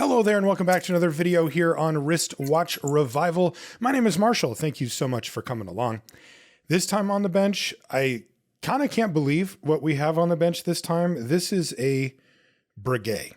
Hello there and welcome back to another video here on Wristwatch Revival. My name is Marshall. Thank you so much for coming along. This time on the bench, I kind of can't believe what we have on the bench this time. This is a Breguet.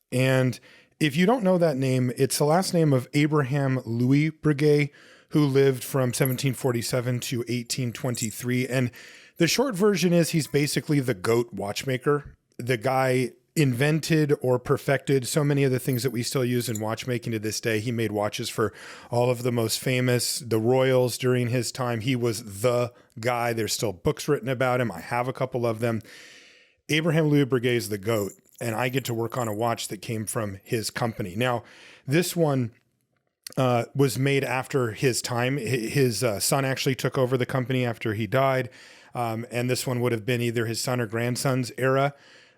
And if you don't know that name, it's the last name of Abraham-Louis Breguet, who lived from 1747 to 1823. And the short version is he's basically the GOAT watchmaker. The guy invented or perfected so many of the things that we still use in watchmaking to this day. He made watches for all of the most famous, the royals during his time. He was the guy. There's still books written about him. I have a couple of them. Abraham-Louis Breguet is the GOAT, and I get to work on a watch that came from his company. Now, this one was made after his time. His son actually took over the company after he died, and this one would have been either his son or grandson's era,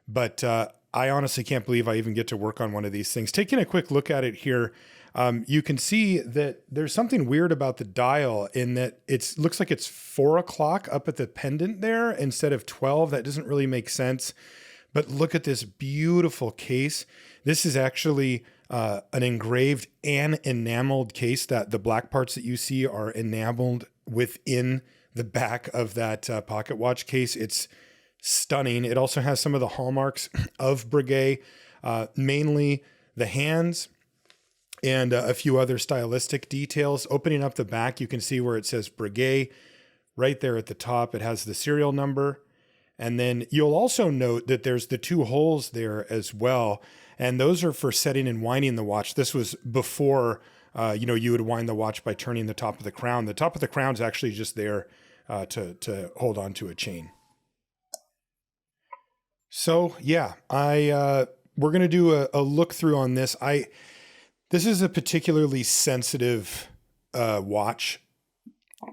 but I honestly can't believe I even get to work on one of these things. Taking a quick look at it here, you can see that there's something weird about the dial in that it looks like it's 4 o'clock up at the pendant there instead of 12. That doesn't really make sense. But look at this beautiful case. This is actually an engraved and enameled case. That the black parts that you see are enameled within the back of that pocket watch case. It's stunning. It also has some of the hallmarks of Breguet, mainly the hands and a few other stylistic details. Opening up the back, you can see where it says Breguet right there at the top. It has the serial number. And then you'll also note that there's the 2 holes there as well. And those are for setting and winding the watch. This was before, you would wind the watch by turning the top of the crown. The top of the crown is actually just there to hold on to a chain. So yeah, we're going to do a look through on this. This is a particularly sensitive watch,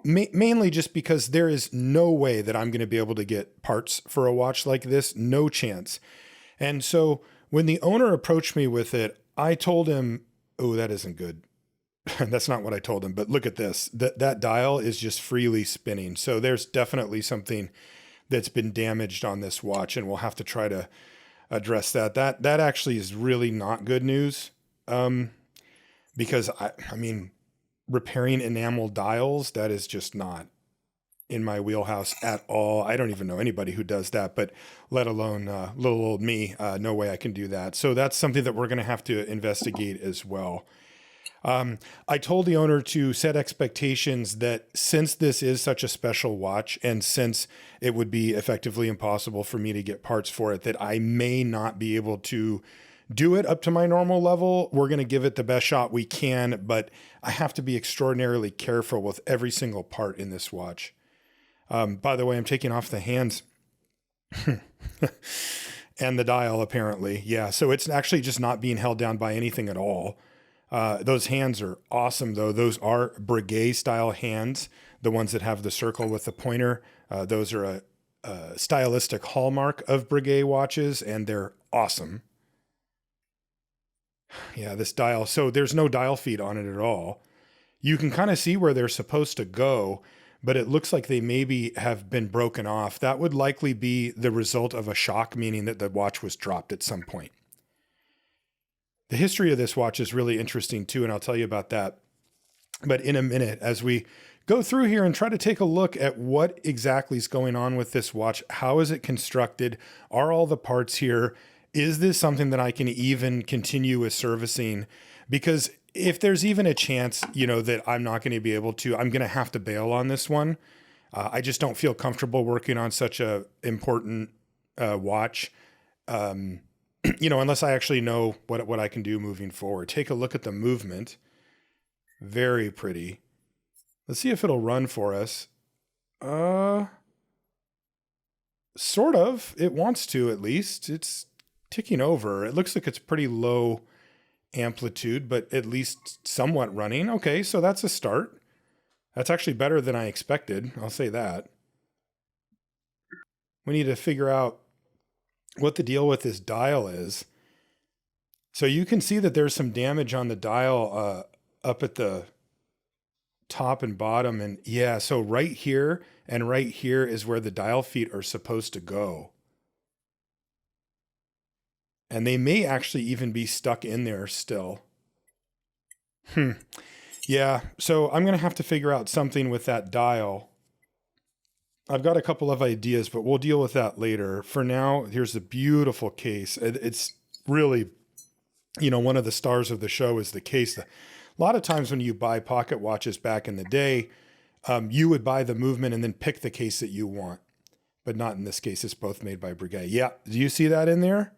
mainly just because there is no way that I'm going to be able to get parts for a watch like this. No chance. And so when the owner approached me with it, I told him, oh, that isn't good. That's not what I told him, but look at this. That dial is just freely spinning. So there's definitely something that's been damaged on this watch, and we'll have to try to address that. That actually is really not good news, because I mean, repairing enamel dials, that is just not in my wheelhouse at all. I don't even know anybody who does that, but let alone little old me, no way I can do that. So that's something that we're going to have to investigate as well. I told the owner to set expectations that since this is such a special watch and since it would be effectively impossible for me to get parts for it, that I may not be able to do it up to my normal level. We're going to give it the best shot we can, but I have to be extraordinarily careful with every single part in this watch. By the way, I'm taking off the hands and the dial apparently. Yeah. So it's actually just not being held down by anything at all. Those hands are awesome, though. Those are Breguet style hands, the ones that have the circle with the pointer. Those are a stylistic hallmark of Breguet watches, and they're awesome. Yeah, this dial. So there's no dial feet on it at all. You can kind of see where they're supposed to go, but it looks like they maybe have been broken off. That would likely be the result of a shock, meaning that the watch was dropped at some point. The history of this watch is really interesting too, and I'll tell you about that. But in a minute, as we go through here and try to take a look at what exactly is going on with this watch, how is it constructed? Are all the parts here? Is this something that I can even continue with servicing? Because if there's even a chance, that I'm not going to be able to, I'm going to have to bail on this one. I just don't feel comfortable working on such a important watch. Unless I actually know what I can do moving forward. Take a look at the movement. Very pretty. Let's see if it'll run for us. Sort of. It wants to, at least. It's ticking over. It looks like it's pretty low amplitude, but at least somewhat running. Okay, so that's a start. That's actually better than I expected. I'll say that. We need to figure out what the deal with this dial is. So you can see that there's some damage on the dial up at the top and bottom. And yeah, so right here and right here is where the dial feet are supposed to go. And they may actually even be stuck in there still. Yeah, so I'm going to have to figure out something with that dial. I've got a couple of ideas, but we'll deal with that later. For now, here's a beautiful case. It's really, one of the stars of the show is the case. A lot of times when you buy pocket watches back in the day, you would buy the movement and then pick the case that you want. But not in this case. It's both made by Breguet. Yeah, do you see that in there?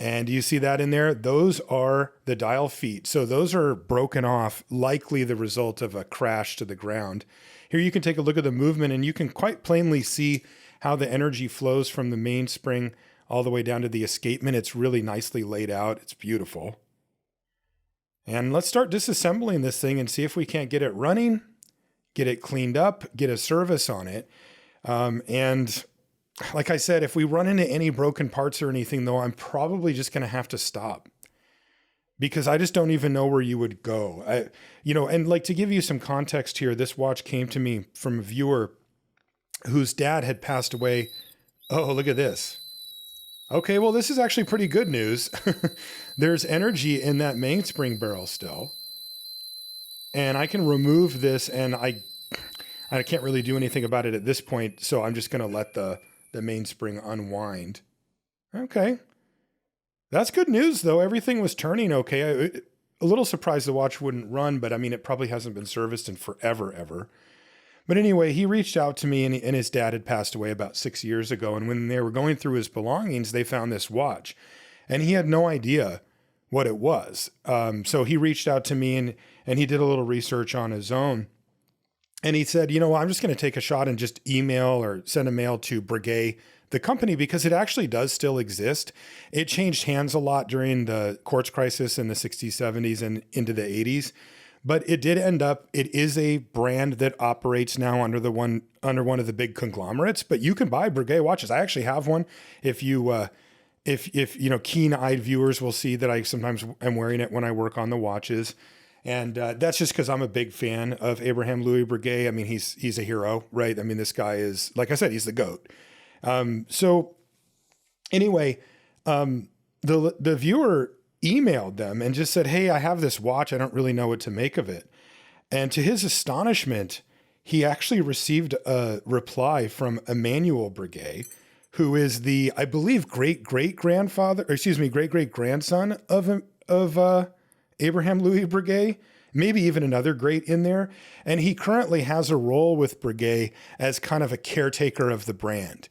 And do you see that in there? Those are the dial feet. So those are broken off, likely the result of a crash to the ground. Here you can take a look at the movement and you can quite plainly see how the energy flows from the mainspring all the way down to the escapement. It's really nicely laid out. It's beautiful. And let's start disassembling this thing and see if we can't get it running, get it cleaned up, get a service on it. And like I said, if we run into any broken parts or anything, though, I'm probably just going to have to stop because I just don't even know where you would go. And like to give you some context here, this watch came to me from a viewer whose dad had passed away. Oh, look at this. Okay, well, this is actually pretty good news. There's energy in that mainspring barrel still. And I can remove this and I can't really do anything about it at this point. So I'm just going to let the mainspring unwind. Okay. That's good news, though. Everything was turning okay. A little surprised the watch wouldn't run, but I mean, it probably hasn't been serviced in forever, ever. But anyway, he reached out to me and his dad had passed away about 6 years ago. And when they were going through his belongings, they found this watch and he had no idea what it was. So he reached out to me and he did a little research on his own. And he said, I'm just going to take a shot and just email or send a mail to Breguet, the company, because it actually does still exist. It changed hands a lot during the quartz crisis in the 60s, 70s, and into the 80s. But it did end up, it is a brand that operates now under one of the big conglomerates, but you can buy Breguet watches. I actually have one. If keen-eyed viewers will see that I sometimes am wearing it when I work on the watches. And that's just because I'm a big fan of Abraham-Louis Breguet. I mean, he's a hero, right? I mean, this guy is, like I said, he's the GOAT. So anyway, the viewer emailed them and just said, hey, I have this watch. I don't really know what to make of it. And to his astonishment, he actually received a reply from Emmanuel Breguet, who is the, I believe, great-great-grandson of Abraham-Louis Breguet, maybe even another great in there. And he currently has a role with Breguet as kind of a caretaker of the brand,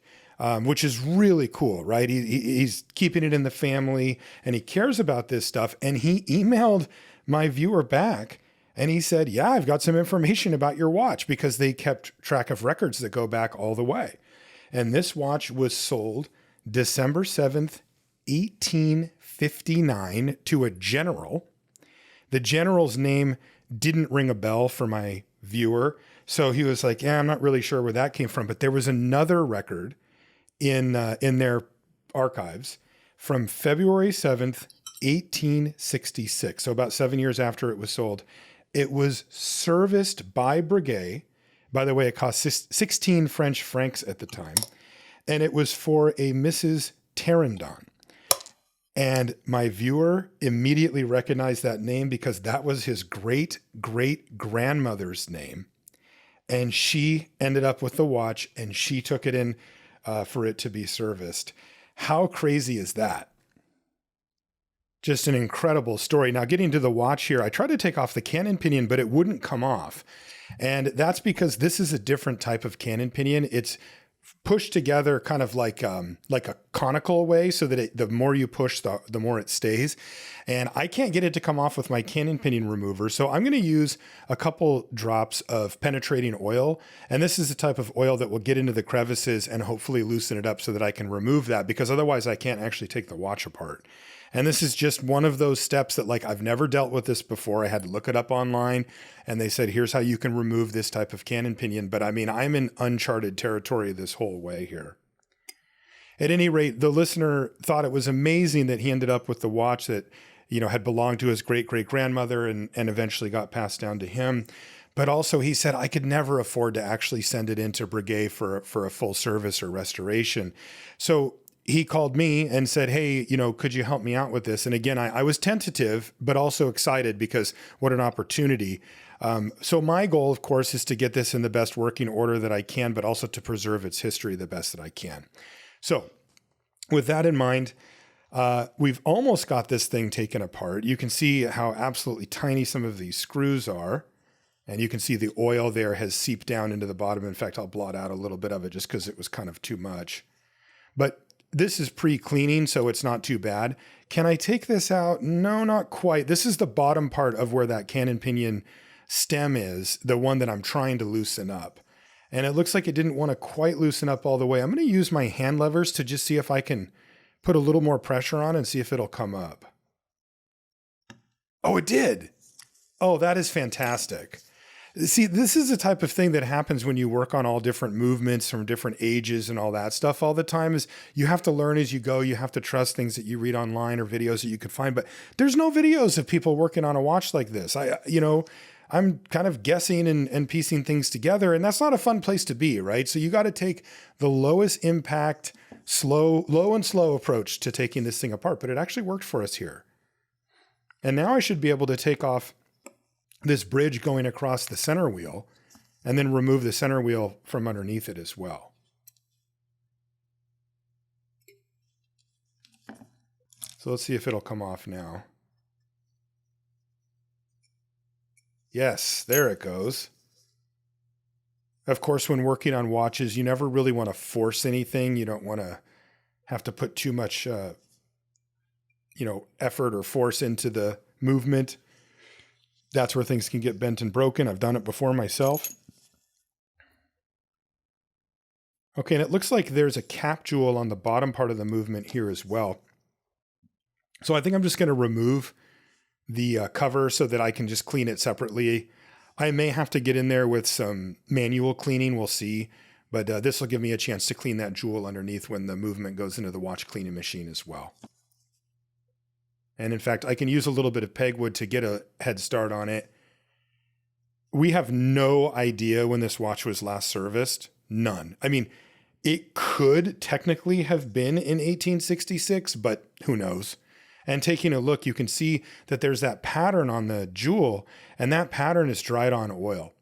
which is really cool, right? He's keeping it in the family and he cares about this stuff. And he emailed my viewer back and he said, yeah, I've got some information about your watch because they kept track of records that go back all the way. And this watch was sold December 7th, 1859 to a general. The general's name didn't ring a bell for my viewer. So he was like, yeah, I'm not really sure where that came from. But there was another record in their archives from February 7th, 1866. So about 7 years after it was sold. It was serviced by Breguet. By the way, it cost 16 French francs at the time. And it was for a Mrs. Tarandon. And my viewer immediately recognized that name because that was his great-great-grandmother's name. And she ended up with the watch and she took it in for it to be serviced. How crazy is that? Just an incredible story. Now, getting to the watch here, I tried to take off the cannon pinion, but it wouldn't come off. And that's because this is a different type of cannon pinion. It's pushed together kind of like a conical way so that the more you push, the more it stays. And I can't get it to come off with my cannon pinion remover. So I'm going to use a couple drops of penetrating oil. And this is the type of oil that will get into the crevices and hopefully loosen it up so that I can remove that, because otherwise I can't actually take the watch apart. And this is just one of those steps that, like, I've never dealt with this before. I had to look it up online and they said, here's how you can remove this type of cannon pinion. But I mean, I'm in uncharted territory this whole way here. At any rate, the listener thought it was amazing that he ended up with the watch that, had belonged to his great-great-grandmother and eventually got passed down to him. But also he said, I could never afford to actually send it into Breguet for a full service or restoration. So he called me and said, hey, could you help me out with this? And again, I was tentative, but also excited because what an opportunity. So my goal, of course, is to get this in the best working order that I can, but also to preserve its history the best that I can. So with that in mind, we've almost got this thing taken apart. You can see how absolutely tiny some of these screws are. And you can see the oil there has seeped down into the bottom. In fact, I'll blot out a little bit of it just because it was kind of too much. But this is pre-cleaning, so it's not too bad. Can I take this out? No, not quite. This is the bottom part of where that cannon pinion stem is, the one that I'm trying to loosen up. And it looks like it didn't want to quite loosen up all the way. I'm going to use my hand levers to just see if I can put a little more pressure on and see if it'll come up. Oh, it did. Oh, that is fantastic. See, this is the type of thing that happens when you work on all different movements from different ages and all that stuff all the time. Is you have to learn as you go. You have to trust things that you read online or videos that you could find. But there's no videos of people working on a watch like this. I'm kind of guessing and piecing things together, and that's not a fun place to be, right? So you got to take the lowest impact, low and slow approach to taking this thing apart. But it actually worked for us here. And now I should be able to take off this bridge going across the center wheel and then remove the center wheel from underneath it as well. So let's see if it'll come off now. Yes, there it goes. Of course, when working on watches, you never really want to force anything. You don't want to have to put too much, effort or force into the movement. That's where things can get bent and broken. I've done it before myself. Okay, and it looks like there's a cap jewel on the bottom part of the movement here as well. So I think I'm just going to remove the cover so that I can just clean it separately. I may have to get in there with some manual cleaning, we'll see. But this will give me a chance to clean that jewel underneath when the movement goes into the watch cleaning machine as well. And in fact, I can use a little bit of pegwood to get a head start on it. We have no idea when this watch was last serviced. None. I mean, it could technically have been in 1866, but who knows? And taking a look, you can see that there's that pattern on the jewel, and that pattern is dried on oil.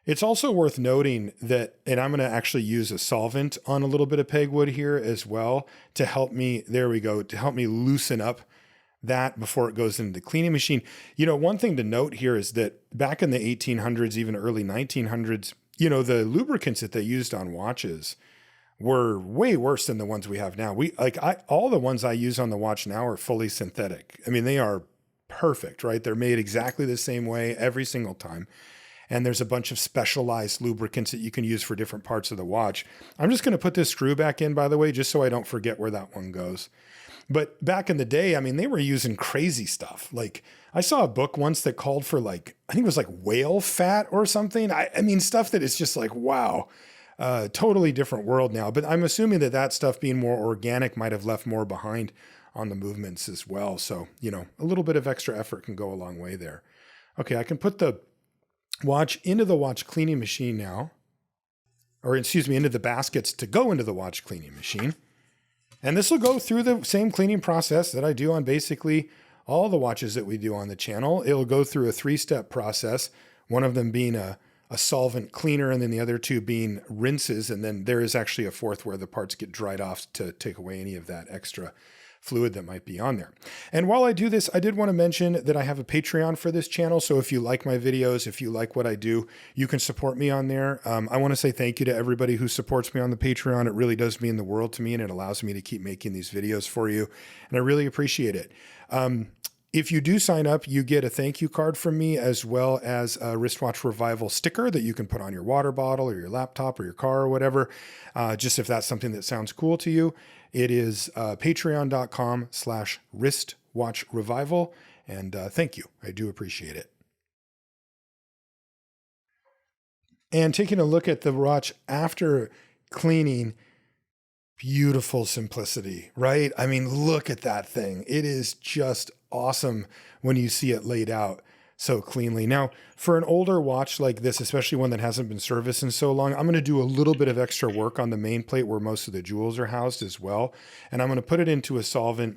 It's also worth noting that, and I'm going to actually use a solvent on a little bit of pegwood here as well to help me, there we go, to help me loosen up that before it goes into the cleaning machine. One thing to note here is that back in the 1800s, even early 1900s, the lubricants that they used on watches were way worse than the ones we have now. All the ones I use on the watch now are fully synthetic. I mean, they are perfect, right? They're made exactly the same way every single time. And there's a bunch of specialized lubricants that you can use for different parts of the watch. I'm just going to put this screw back in, by the way, just so I don't forget where that one goes. But back in the day, I mean, they were using crazy stuff. Like I saw a book once that called for I think it was like whale fat or something. I mean, stuff that is just like, wow, totally different world now. But I'm assuming that stuff being more organic might have left more behind on the movements as well. So, a little bit of extra effort can go a long way there. Okay, I can put the watch into the watch cleaning machine now, into the baskets to go into the watch cleaning machine. And this will go through the same cleaning process that I do on basically all the watches that we do on the channel. It'll go through a 3-step process, one of them being a solvent cleaner and then the other 2 being rinses. And then there is actually a 4th where the parts get dried off to take away any of that extra fluid that might be on there. And while I do this, I did want to mention that I have a Patreon for this channel. So if you like my videos, if you like what I do, you can support me on there. I want to say thank you to everybody who supports me on the Patreon. It really does mean the world to me, and it allows me to keep making these videos for you. And I really appreciate it. If you do sign up, you get a thank you card from me, as well as a Wristwatch Revival sticker that you can put on your water bottle or your laptop or your car or whatever, just if that's something that sounds cool to you. It is patreon.com/wristwatchrevival. And thank you. I do appreciate it. And taking a look at the watch after cleaning, beautiful simplicity, right? I mean, look at that thing. It is just awesome when you see it laid out. so cleanly. Now, for an older watch like this, especially one that hasn't been serviced in so long, I'm going to do a little bit of extra work on the main plate where most of the jewels are housed as well. And I'm going to put it into a solvent,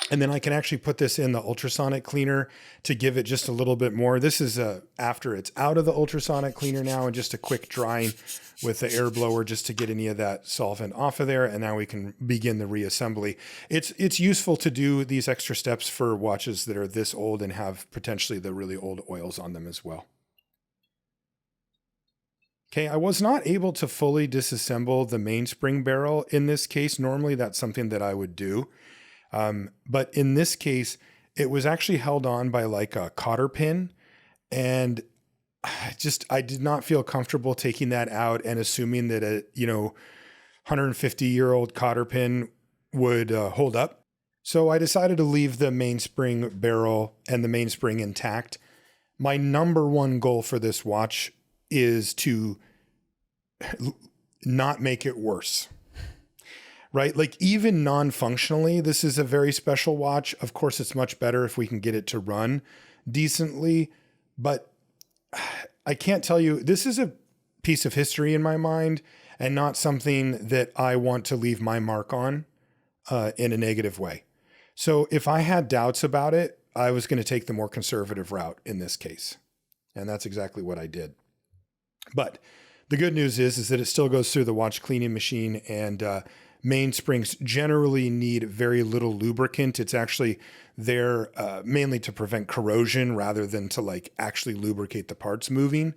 and then I can actually put this in the ultrasonic cleaner to give it just a little bit more. This is after it's out of the ultrasonic cleaner now, and just a quick drying with the air blower just to get any of that solvent off of there. And now we can begin the reassembly. It's useful to do these extra steps for watches that are this old and have potentially the really old oils on them as well. Okay, I was not able to fully disassemble the mainspring barrel in this case. Normally that's something that I would do. But in this case, it was actually held on by like a cotter pin, and I did not feel comfortable taking that out and assuming that a 150-year-old cotter pin would hold up. So I decided to leave the mainspring barrel and the mainspring intact. My number one goal for this watch is to not make it worse. Right? Like, even non-functionally, this is a very special watch. Of course, it's much better if we can get it to run decently, but I can't tell you, this is a piece of history in my mind and not something that I want to leave my mark on in a negative way. So if I had doubts about it, I was going to take the more conservative route in this case. And that's exactly what I did. But the good news is that it still goes through the watch cleaning machine, and mainsprings generally need very little lubricant. It's actually there mainly to prevent corrosion rather than to like actually lubricate the parts moving.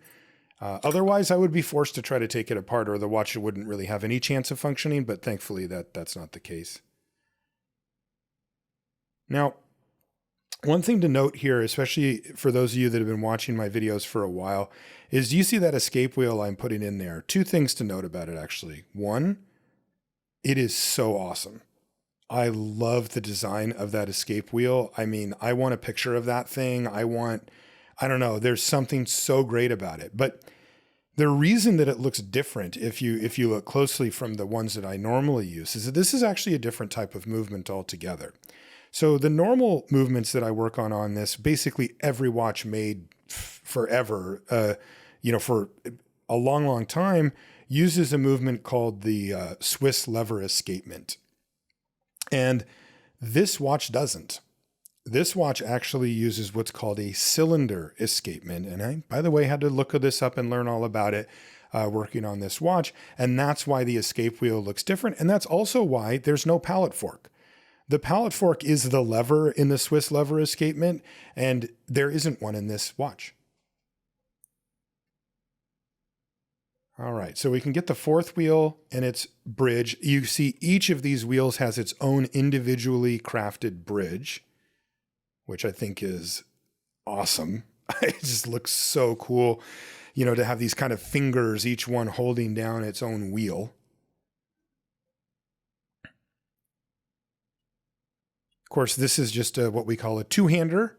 Otherwise, I would be forced to try to take it apart, or the watch wouldn't really have any chance of functioning, but thankfully that's not the case. Now, one thing to note here, especially for those of you that have been watching my videos for a while, is do you see that escape wheel I'm putting in there? Two things to note about it, actually. One, it is so awesome. I love the design of that escape wheel. I mean, I want a picture of that thing. I don't know, there's something so great about it. But the reason that it looks different, if you look closely from the ones that I normally use, is that this is actually a different type of movement altogether. So the normal movements that I work on this, basically every watch made forever, for a long, long time, uses a movement called the Swiss lever escapement. And this watch doesn't. This watch actually uses what's called a cylinder escapement. And I, by the way, had to look this up and learn all about it working on this watch. And that's why the escape wheel looks different. And that's also why there's no pallet fork. The pallet fork is the lever in the Swiss lever escapement, and there isn't one in this watch. All right, so we can get the fourth wheel and its bridge. You see each of these wheels has its own individually crafted bridge, which I think is awesome. It just looks so cool, to have these kind of fingers, each one holding down its own wheel. Of course, this is just what we call a two-hander.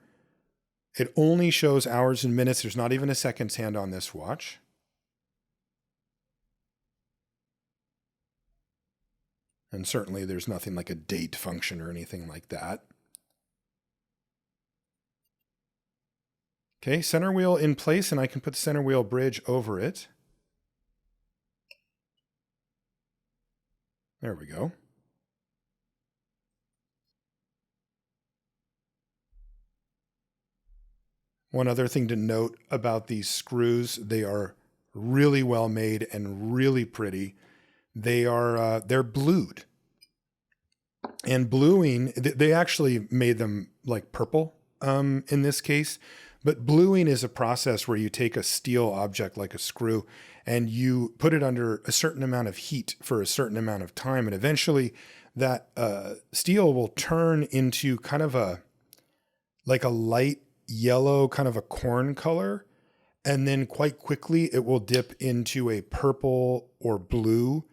It only shows hours and minutes. There's not even a seconds hand on this watch. And certainly there's nothing like a date function or anything like that. Okay, center wheel in place, and I can put the center wheel bridge over it. There we go. One other thing to note about these screws, they are really well made and really pretty. They're blued. And bluing, they actually made them like purple in this case. But bluing is a process where you take a steel object like a screw and you put it under a certain amount of heat for a certain amount of time. And eventually that steel will turn into kind of a light yellow, kind of a corn color. And then quite quickly it will dip into a purple or blue.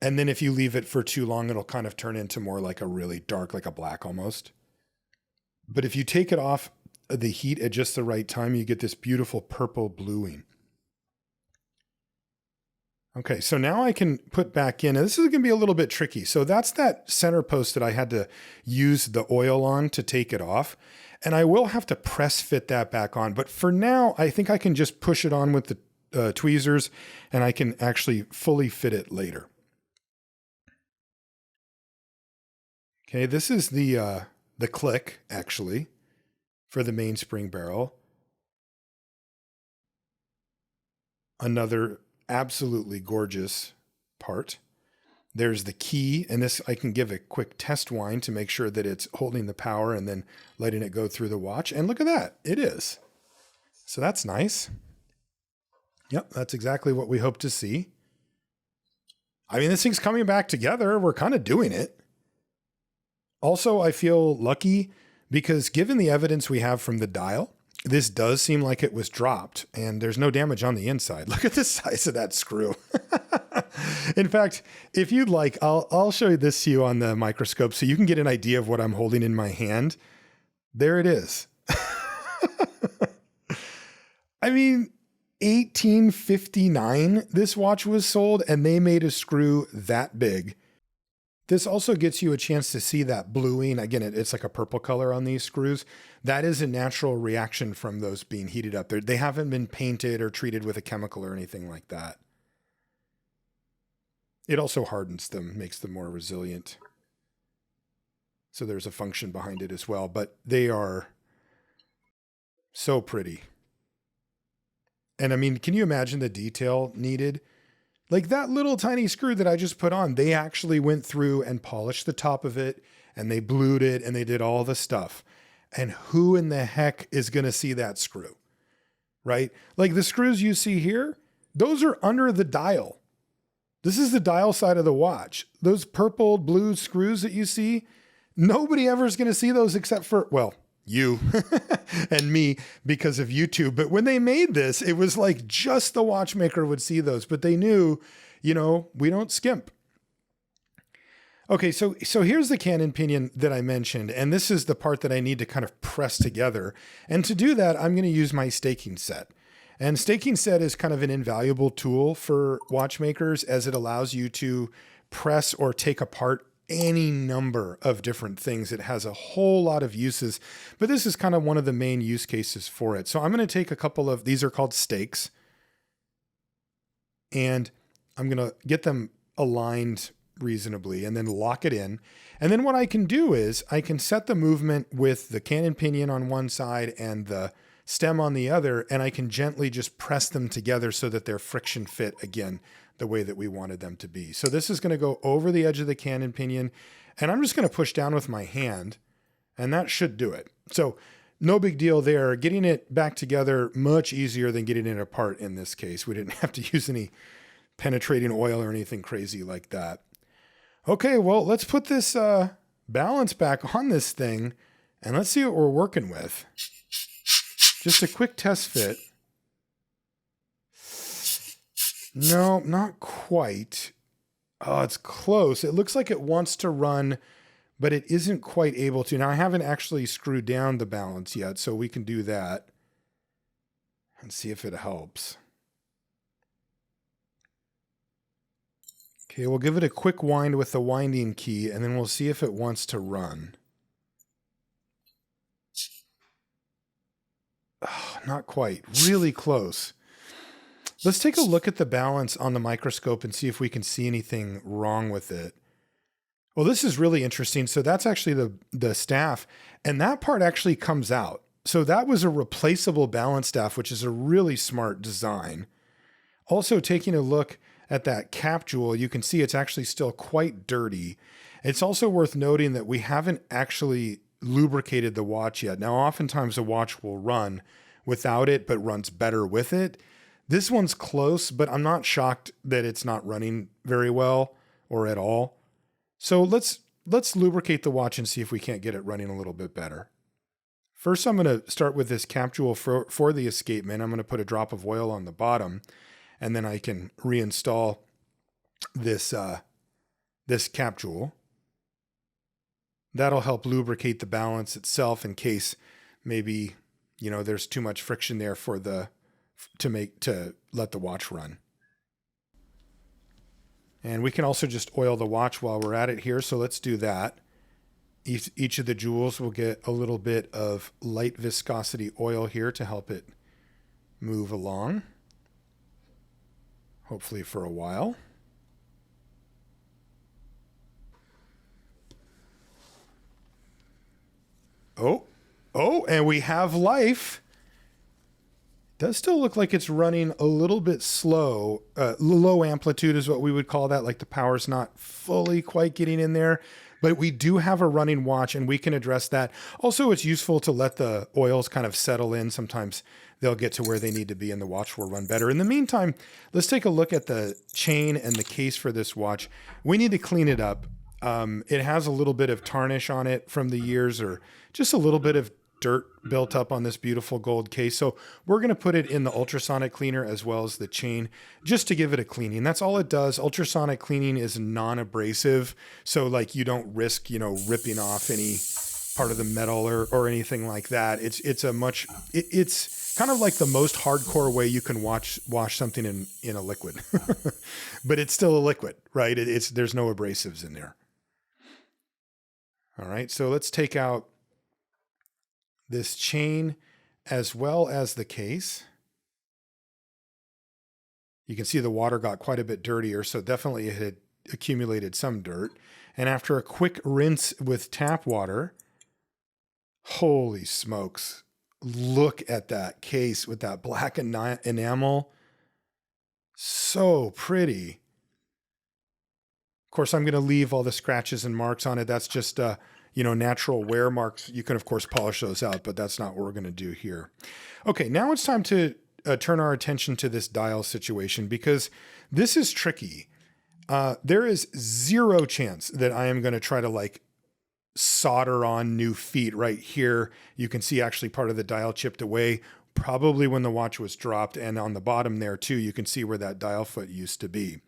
And then if you leave it for too long, it'll kind of turn into more like a really dark, like a black almost. But if you take it off the heat at just the right time, you get this beautiful purple bluing. Okay, so now I can put back in, and this is going to be a little bit tricky. So that's that center post that I had to use the oil on to take it off. And I will have to press fit that back on. But for now, I think I can just push it on with the tweezers and I can actually fully fit it later. Okay, this is the click, actually, for the mainspring barrel. Another absolutely gorgeous part. There's the key, and this I can give a quick test wind to make sure that it's holding the power and then letting it go through the watch. And look at that, it is. So that's nice. Yep, that's exactly what we hope to see. I mean, this thing's coming back together. We're kind of doing it. Also, I feel lucky because given the evidence we have from the dial, this does seem like it was dropped and there's no damage on the inside. Look at the size of that screw. In fact, if you'd like, I'll show you this to you on the microscope so you can get an idea of what I'm holding in my hand. There it is. I mean, 1859, this watch was sold and they made a screw that big. This also gets you a chance to see that bluing. Again, it's like a purple color on these screws. That is a natural reaction from those being heated up. They haven't been painted or treated with a chemical or anything like that. It also hardens them, makes them more resilient. So there's a function behind it as well, but they are so pretty. And I mean, can you imagine the detail needed? Like that little tiny screw that I just put on, they actually went through and polished the top of it and they blued it and they did all the stuff. And who in the heck is going to see that screw, right? Like the screws you see here, those are under the dial. This is the dial side of the watch. Those purple, blue screws that you see, nobody ever is going to see those except for, well, you and me because of YouTube. But when they made this, it was like just the watchmaker would see those, but they knew, you know, we don't skimp. Okay, so here's the cannon pinion that I mentioned, and this is the part that I need to kind of press together. And to do that, I'm going to use my staking set. And staking set is kind of an invaluable tool for watchmakers as it allows you to press or take apart any number of different things. It has a whole lot of uses, but this is kind of one of the main use cases for it. So I'm going to take a couple of, these are called stakes, and I'm going to get them aligned reasonably and then lock it in. And then what I can do is I can set the movement with the cannon pinion on one side and the stem on the other, and I can gently just press them together so that they're friction fit again, the way that we wanted them to be. So this is going to go over the edge of the cannon pinion, and I'm just going to push down with my hand, and that should do it. So no big deal there. Getting it back together, much easier than getting it apart in this case. We didn't have to use any penetrating oil or anything crazy like that. Okay, well, let's put this balance back on this thing, and let's see what we're working with. Just a quick test fit. No, not quite. Oh, it's close. It looks like it wants to run, but it isn't quite able to. Now, I haven't actually screwed down the balance yet, so we can do that and see if it helps. Okay, we'll give it a quick wind with the winding key, and then we'll see if it wants to run. Oh, not quite. Really close. Let's take a look at the balance on the microscope and see if we can see anything wrong with it. Well, this is really interesting. So that's actually the staff, and that part actually comes out. So that was a replaceable balance staff, which is a really smart design. Also, taking a look at that cap jewel, you can see it's actually still quite dirty. It's also worth noting that we haven't actually lubricated the watch yet. Now, oftentimes a watch will run without it, but runs better with it. This one's close, but I'm not shocked that it's not running very well or at all. So let's lubricate the watch and see if we can't get it running a little bit better. First, I'm going to start with this cap jewel for the escapement. I'm going to put a drop of oil on the bottom, and then I can reinstall this cap jewel. That'll help lubricate the balance itself in case maybe, you know, there's too much friction there to let the watch run. And we can also just oil the watch while we're at it here. So let's do that. Each of the jewels will get a little bit of light viscosity oil here to help it move along, hopefully for a while. Oh, and we have life. Does still look like it's running a little bit slow. Low amplitude is what we would call that, like the power's not fully quite getting in there. But we do have a running watch, and we can address that. Also, it's useful to let the oils kind of settle in. Sometimes they'll get to where they need to be, and the watch will run better. In the meantime, let's take a look at the chain and the case for this watch. We need to clean it up. It has a little bit of tarnish on it from the years, or just a little bit of dirt built up on this beautiful gold case. So we're going to put it in the ultrasonic cleaner as well as the chain just to give it a cleaning. That's all it does. Ultrasonic cleaning is non-abrasive. So like you don't risk, ripping off any part of the metal or anything like that. It's kind of like the most hardcore way you can wash something in a liquid, but it's still a liquid, right? There's no abrasives in there. All right. So let's take out this chain as well as the case. You can see the water got quite a bit dirtier, so definitely it had accumulated some dirt. And after a quick rinse with tap water, holy smokes, look at that case with that black enamel. So pretty. Of course, I'm going to leave all the scratches and marks on it. That's just natural wear marks. You can, of course, polish those out, but that's not what we're going to do here. Okay, now it's time to turn our attention to this dial situation, because this is tricky. There is zero chance that I am going to try to solder on new feet right here. You can see actually part of the dial chipped away, probably when the watch was dropped. And on the bottom there too, you can see where that dial foot used to be.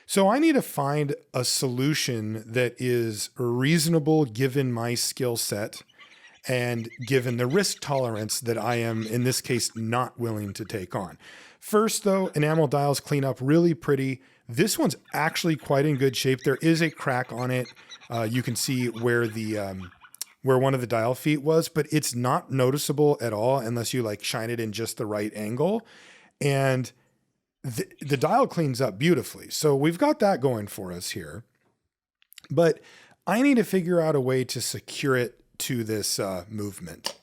So I need to find a solution that is reasonable given my skill set and given the risk tolerance that I am, in this case, not willing to take on. First, though, enamel dials clean up really pretty. This one's actually quite in good shape. There is a crack on it. You can see where where one of the dial feet was, but it's not noticeable at all unless you shine it in just the right angle. And the dial cleans up beautifully. So we've got that going for us here, but I need to figure out a way to secure it to this movement.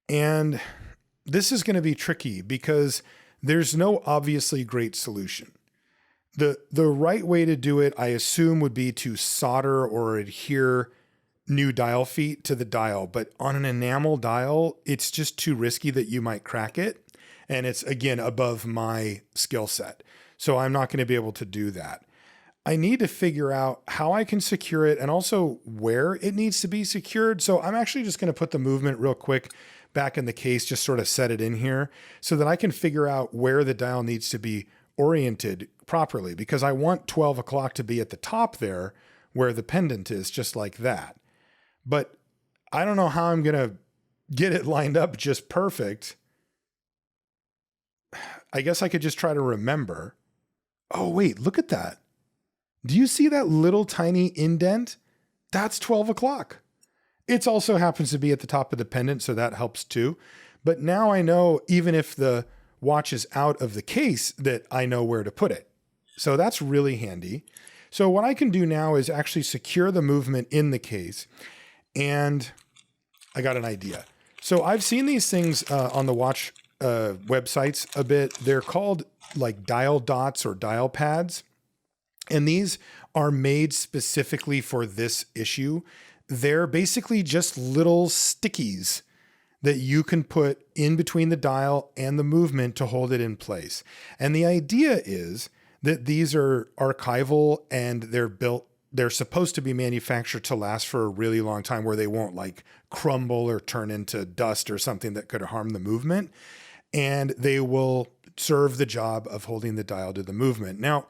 And this is going to be tricky because there's no obviously great solution. The right way to do it, I assume, would be to solder or adhere new dial feet to the dial. But on an enamel dial, it's just too risky that you might crack it. And it's, again, above my skill set. So I'm not going to be able to do that. I need to figure out how I can secure it and also where it needs to be secured. So I'm actually just going to put the movement real quick back in the case, just sort of set it in here so that I can figure out where the dial needs to be oriented properly, because I want 12 o'clock to be at the top there where the pendant is, just like that. But I don't know how I'm going to get it lined up just perfect. I guess I could just try to remember. Oh, wait, look at that. Do you see that little tiny indent? That's 12 o'clock. It also happens to be at the top of the pendant, so that helps too. But now I know, even if the watch is out of the case, that I know where to put it. So that's really handy. So what I can do now is actually secure the movement in the case. And I got an idea. So I've seen these things on the watch websites a bit. They're called dial dots or dial pads. And these are made specifically for this issue. They're basically just little stickies that you can put in between the dial and the movement to hold it in place. And the idea is that these are archival and they're supposed to be manufactured to last for a really long time, where they won't crumble or turn into dust or something that could harm the movement. And they will serve the job of holding the dial to the movement. Now,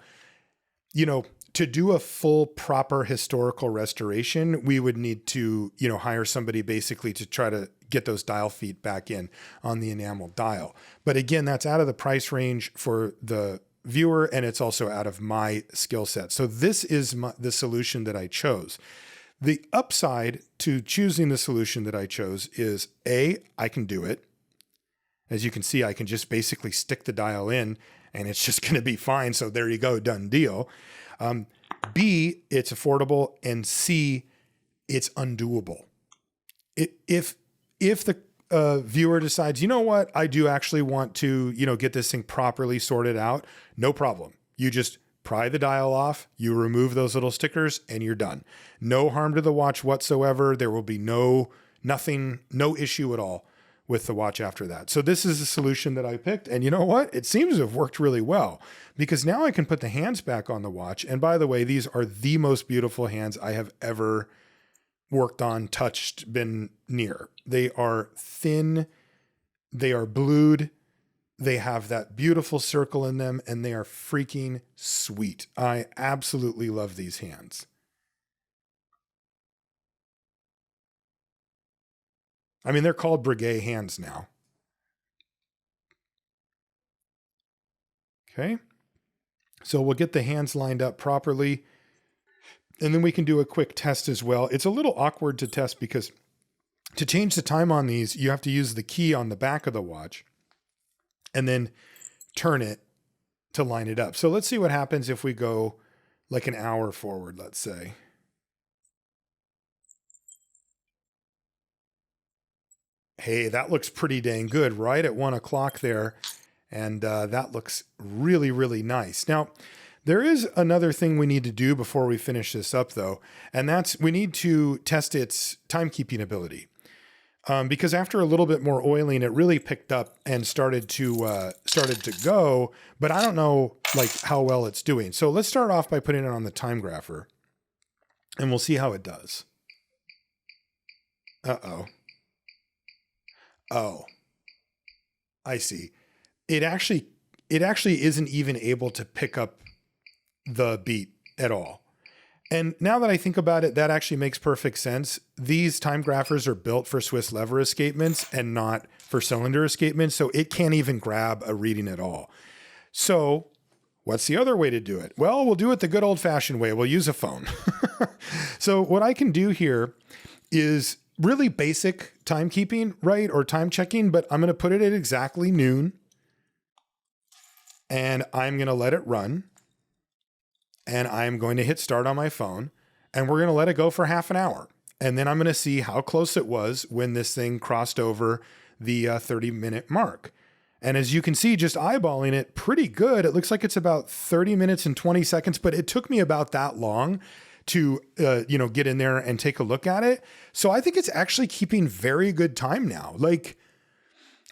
to do a full proper historical restoration, we would need to, hire somebody basically to try to get those dial feet back in on the enamel dial. But again, that's out of the price range for the viewer, and it's also out of my skill set. So this is the solution that I chose. The upside to choosing the solution that I chose is A, I can do it. As you can see, I can just basically stick the dial in and it's just going to be fine. So there you go, done deal. B, it's affordable, and C, it's undoable. If the viewer decides, you know what, I do actually want to, get this thing properly sorted out, no problem. You just pry the dial off, you remove those little stickers, and you're done. No harm to the watch whatsoever. There will be no issue at all with the watch after that. So this is the solution that I picked. And you know what? It seems to have worked really well, because now I can put the hands back on the watch. And by the way, these are the most beautiful hands I have ever worked on, touched, been near. They are thin, they are blued, they have that beautiful circle in them, and they are freaking sweet. I absolutely love these hands. I mean, they're called Breguet hands now. Okay. So we'll get the hands lined up properly, and then we can do a quick test as well. It's a little awkward to test because to change the time on these, you have to use the key on the back of the watch and then turn it to line it up. So let's see what happens if we go like an hour forward, let's say. Hey, that looks pretty dang good, right at 1 o'clock there. And that looks really, really nice. Now, there is another thing we need to do before we finish this up, though, and that's we need to test its timekeeping ability. Because after a little bit more oiling, it really picked up and started to go, but I don't know like how well it's doing. So let's start off by putting it on the time grapher, and we'll see how it does. Uh-oh. Oh, I see. It actually isn't even able to pick up the beat at all. And now that I think about it, that actually makes perfect sense. These time graphers are built for Swiss lever escapements and not for cylinder escapements, so it can't even grab a reading at all. So what's the other way to do it? Well, we'll do it the good old-fashioned way. We'll use a phone. So what I can do here is really basic timekeeping, right? Or time checking, but I'm going to put it at exactly noon, and I'm going to let it run, and I'm going to hit start on my phone, and we're going to let it go for half an hour. And then I'm going to see how close it was when this thing crossed over the 30-minute mark. And as you can see, just eyeballing it, pretty good. It looks like it's about 30 minutes and 20 seconds, but it took me about that long to get in there and take a look at it. So I think it's actually keeping very good time now. Like,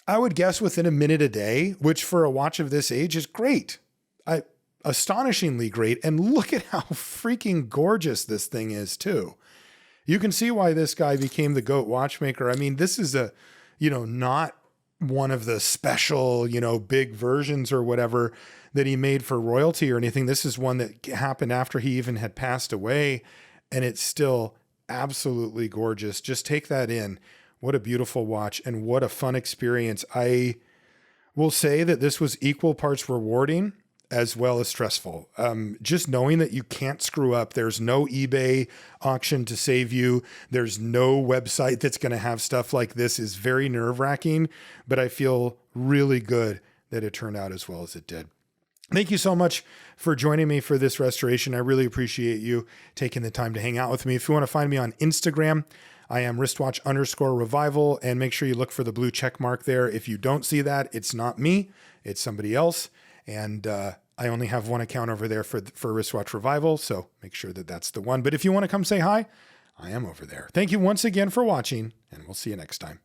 I would guess within a minute a day, which for a watch of this age is great. Astonishingly great. And look at how freaking gorgeous this thing is too. You can see why this guy became the GOAT watchmaker. I mean, this is not one of the special, big versions or whatever that he made for royalty or anything. This is one that happened after he even had passed away, and it's still absolutely gorgeous. Just take that in. What a beautiful watch, and what a fun experience. I will say that this was equal parts rewarding as well as stressful. Just knowing that you can't screw up. There's no eBay auction to save you. There's no website that's going to have stuff like this is very nerve-wracking, but I feel really good that it turned out as well as it did. Thank you so much for joining me for this restoration. I really appreciate you taking the time to hang out with me. If you want to find me on Instagram, I am wristwatch_revival, and make sure you look for the blue check mark there. If you don't see that, it's not me, it's somebody else. And I only have one account over there for Wristwatch Revival, so make sure that that's the one. But if you want to come say hi, I am over there. Thank you once again for watching, and we'll see you next time.